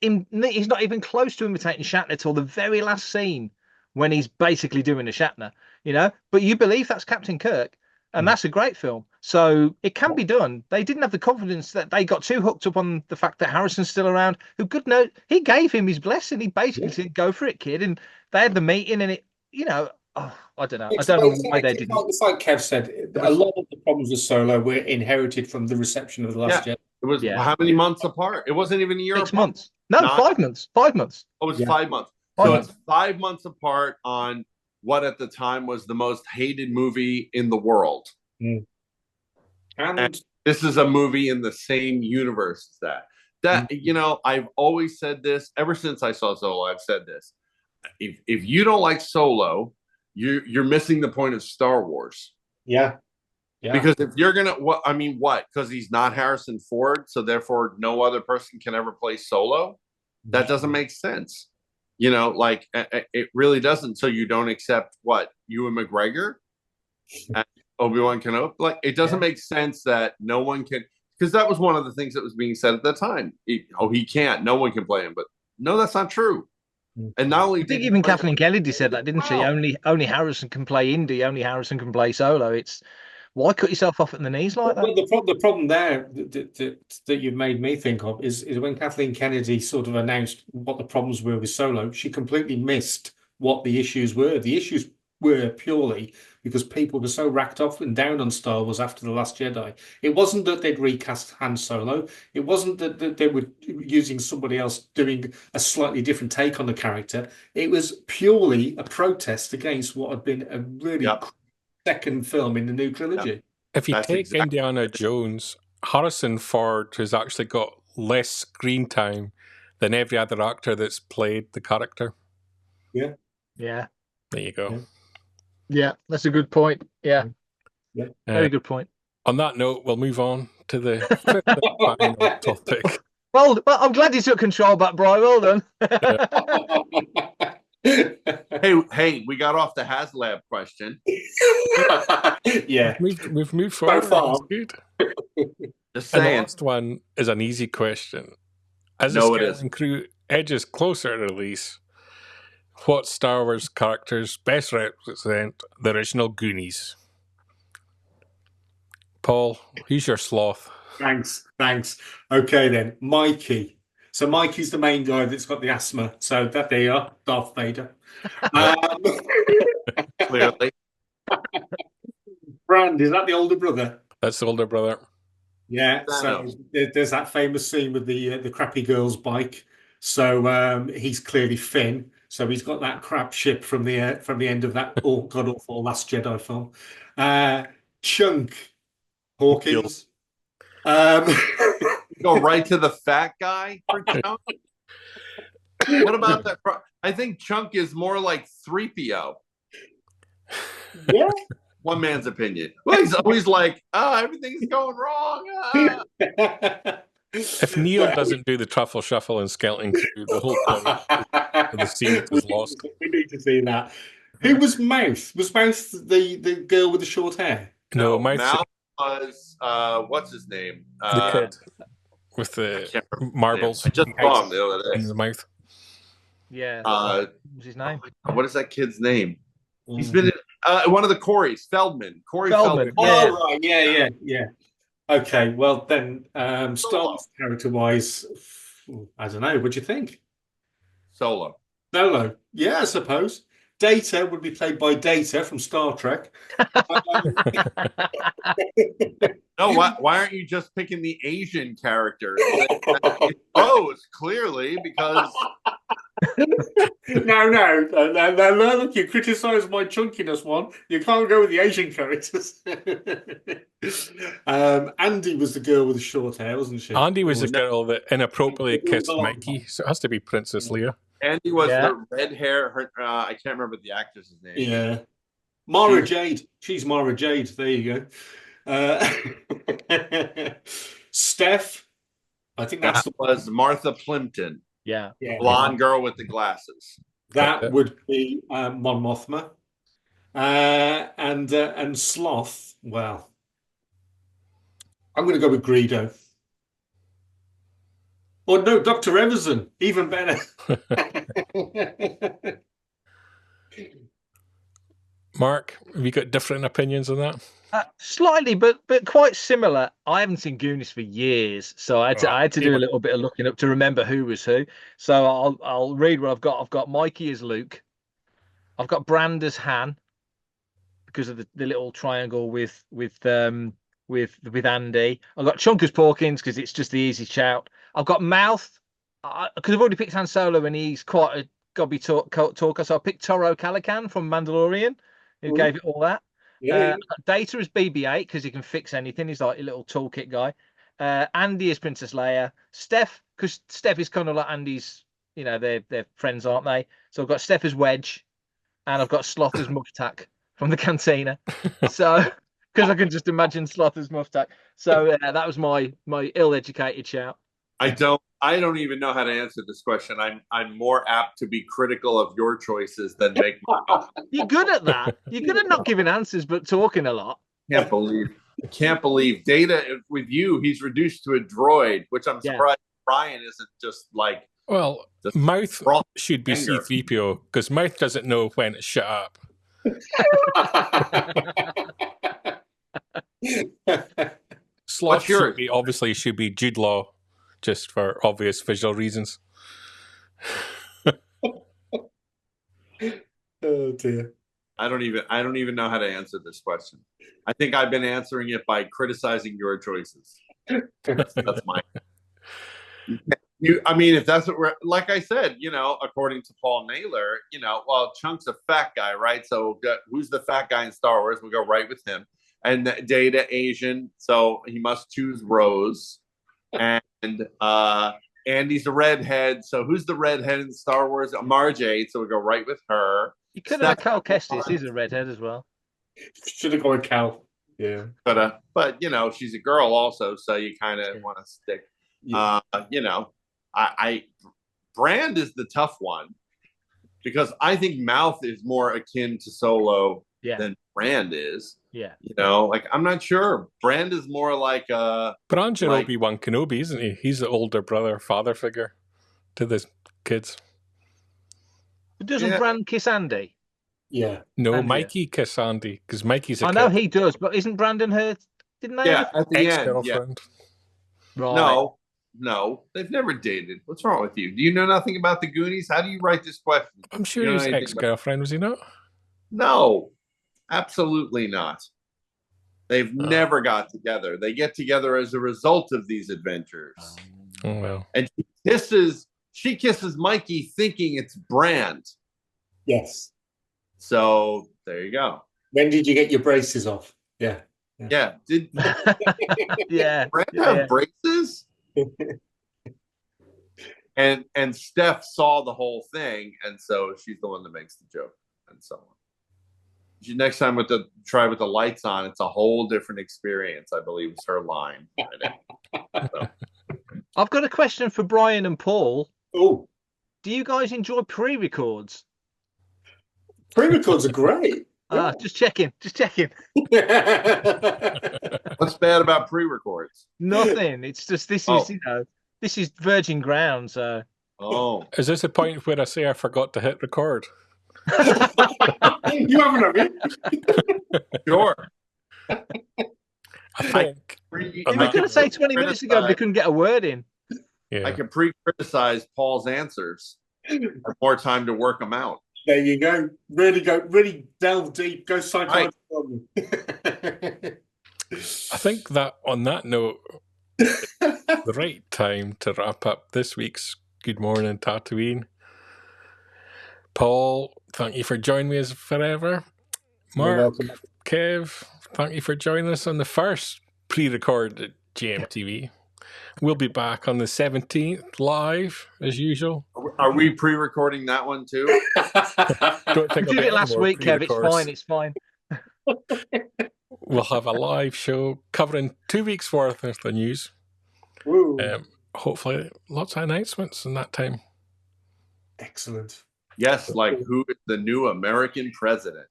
even close to imitating Shatner till the very last scene when he's basically doing a Shatner, you know. But you believe that's Captain Kirk, and that's a great film. So it can be done. They didn't have the confidence that they got too hooked up on the fact that Harrison's still around. Who could know? He gave him his blessing. He basically said, "Go for it, kid." And they had the meeting, and it, you know, I don't know. I don't know why they didn't. It's like Kev said, a lot of the problems with Solo were inherited from the reception of the Last Jedi. It was how many months apart? It wasn't even a year. 6 months. No, 5 months. 5 months. Oh, it was 5 months. It's 5 months apart on what at the time was the most hated movie in the world. And This is a movie in the same universe as that. I've always said this ever since I saw Solo. I've said this. If you don't like Solo, you're missing the point of Star Wars. Yeah. Because if you're gonna, what? Because he's not Harrison Ford, so therefore no other person can ever play Solo. That doesn't make sense. It really doesn't. So you don't accept what Ewan McGregor and Obi-Wan Kenobi. Like, it doesn't make sense that no one can, because that was one of the things that was being said at the time. He can't. No one can play him. But no, that's not true. And not only I think even Kathleen Kennedy said that, didn't she? Only Harrison can play Indy. Only Harrison can play Solo. It's why cut yourself off at the knees like that? Well, the problem there that you've made me think of is when Kathleen Kennedy sort of announced what the problems were with Solo, she completely missed what the issues were. The issues were purely because people were so racked off and down on Star Wars after The Last Jedi. It wasn't that they'd recast Han Solo. It wasn't that they were using somebody else doing a slightly different take on the character. It was purely a protest against what had been a really second film in the new trilogy. If you take Indiana Jones, Harrison Ford has actually got less screen time than every other actor that's played the character. Yeah. There you go. Yeah, that's a good point. Yeah. Very good point. On that note, we'll move on to the final topic. Well, I'm glad you took control back, Brian. Well done. Hey, we got off the HasLab question. Yeah. We've moved forward. That's good. Just saying. And the last one is an easy question. As the skeleton crew edges closer to release, what Star Wars characters best represent the original Goonies? Paul, who's your sloth? Thanks. Okay then, Mikey. So Mikey's the main guy that's got the asthma. So that they are, Darth Vader. Clearly. Brand, is that the older brother? That's the older brother. Yeah. So there's that famous scene with the crappy girl's bike. So he's clearly Finn. So he's got that crap ship from the end of that god awful Last Jedi film. Chunk Hawkins. Go right to the fat guy for Chunk. What about that? I think Chunk is more like 3PO. Yeah. One man's opinion. Well, he's always like, everything's going wrong. If Neil doesn't do the truffle shuffle and skeleton crew, the whole point of the scene is lost. We need to see that. Who was Mouth? Was Mouth the girl with the short hair? No, Mouth was what's his name? The kid with the marbles. I just saw him the other day in the mouth. Yeah. What's his name? What is that kid's name? He's been in one of the Coreys. Feldman. Corey Feldman. Yeah. Oh, right. Yeah. Okay. Well, then, Star Wars character-wise, I don't know. What do you think? Solo. Yeah, I suppose. Data would be played by Data from Star Trek. No, why aren't you just picking the Asian characters? Clearly, because... No, look, you criticise my chunkiness one. You can't go with the Asian characters. Andy was the girl with the short hair, wasn't she? Andy was the girl that inappropriately kissed Mikey, so it has to be Princess Leia. Andy was her red hair. I can't remember the actress's name. Yeah. Mara Jade. She's Mara Jade. There you go. Steph. I think that was Martha Plimpton. Yeah. Blonde girl with the glasses. That would be Mon Mothma. And Sloth. Well, I'm going to go with Greedo. Or no, Dr. Everson. Even better. Mark, have you got different opinions on that? Slightly, but quite similar. I haven't seen Goonies for years, so I had to do a little bit of looking up to remember who was who. So I'll read what I've got. I've got Mikey as Luke. I've got Brand as Han because of the little triangle with Andy. I've got Chunk as Porkins because it's just the easy shout. I've got Mouth because I've already picked Han Solo and he's quite a gobby talker. So I picked Toro Calican from Mandalorian, who gave it all that. Yeah. Data is BB-8 because he can fix anything. He's like a little toolkit guy. Andy is Princess Leia. Steph, because Steph is kind of like Andy's, they're friends, aren't they? So I've got Steph as Wedge, and I've got Sloth as Muftak from the Cantina. So, because I can just imagine Sloth as Muftak. So that was my ill-educated shout. I don't even know how to answer this question. I'm more apt to be critical of your choices than make my own. You're good at that. You're good at not giving answers, but talking a lot. Can't believe Data with you. He's reduced to a droid, which I'm surprised Brian isn't just like. Well, Mouth should be C-3PO because Mouth doesn't know when to shut up. Sloth should be Jude Law, just for obvious visual reasons. Oh dear. I don't even know how to answer this question. I think I've been answering it by criticizing your choices. That's mine. If that's what we're, like I said, according to Paul Naylor, well, Chunk's a fat guy, right? So who's the fat guy in Star Wars? We'll go right with him. And Data Asian, so he must choose Rose. And Andy's a redhead, so who's the redhead in Star Wars? Marjade, so we'll go right with her. You could have Cal Kestis. He's a redhead as well. Should have gone Cal. Yeah. But she's a girl also, so you kind of want to stick. Yeah. Brand is the tough one because I think Mouth is more akin to Solo than Brand is. Yeah. I'm not sure. Brand is more like Brand's Obi-Wan Kenobi, isn't he? He's the older brother, father figure to the kids. But doesn't Brand kiss Andy? Yeah. No, Andy. Mikey kiss Andy because Mikey's a kid. I know he does, but isn't Brandon her? Didn't they? Yeah, at the ex-girlfriend. Yeah. Right. No, they've never dated. What's wrong with you? Do you know nothing about the Goonies? How do you write this question? I'm sure he's ex-girlfriend, was he not? No, absolutely not. They've never got together. They get together as a result of these adventures. Oh well. And she kisses Mikey thinking it's Brand. Yes. So there you go. When did you get your braces off? Yeah. Did yeah. Brand have braces? and Steph saw the whole thing, and so she's the one that makes the joke, and so on. Next time try with the lights on, it's a whole different experience. I believe is her line. So. I've got a question for Brian and Paul. Oh, do you guys enjoy pre-records? Pre-records are great. Just checking. What's bad about pre-records? Nothing. It's just this is virgin ground. So. Oh, is this a point where I say I forgot to hit record? You haven't, have you? Sure. I think. You were going to say 20 minutes ago they couldn't get a word in. Yeah. I can pre-criticize Paul's answers. Have more time to work them out. There you go. Really delve deep. Go psychology. Right. I think that on that note, the right time to wrap up this week's Good Morning Tatooine. Paul, thank you for joining me as forever. Mark, Kev, thank you for joining us on the first pre-recorded GMTV. We'll be back on the 17th live as usual. Are we pre-recording that one too? Don't think we did it last week, Kev. It's fine. We'll have a live show covering 2 weeks worth of the news. Hopefully, lots of announcements in that time. Excellent. Yes, like who is the new American president?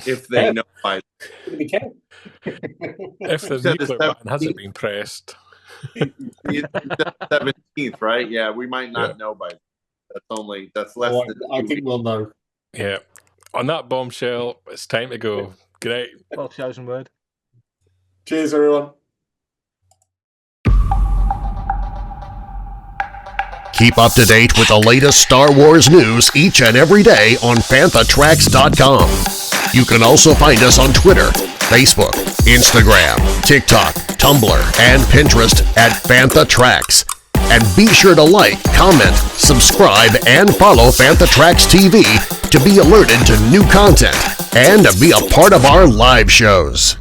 If they know by if the nuclear button hasn't been pressed. The 17th, right? Yeah, we might not know by that's less than I think we'll know. Yeah. On that bombshell, it's time to go. Good night. Well, chosen word. Cheers, everyone. Keep up to date with the latest Star Wars news each and every day on FanthaTracks.com. You can also find us on Twitter, Facebook, Instagram, TikTok, Tumblr, and Pinterest at Fantha Tracks. And be sure to like, comment, subscribe, and follow Fantha Tracks TV to be alerted to new content and to be a part of our live shows.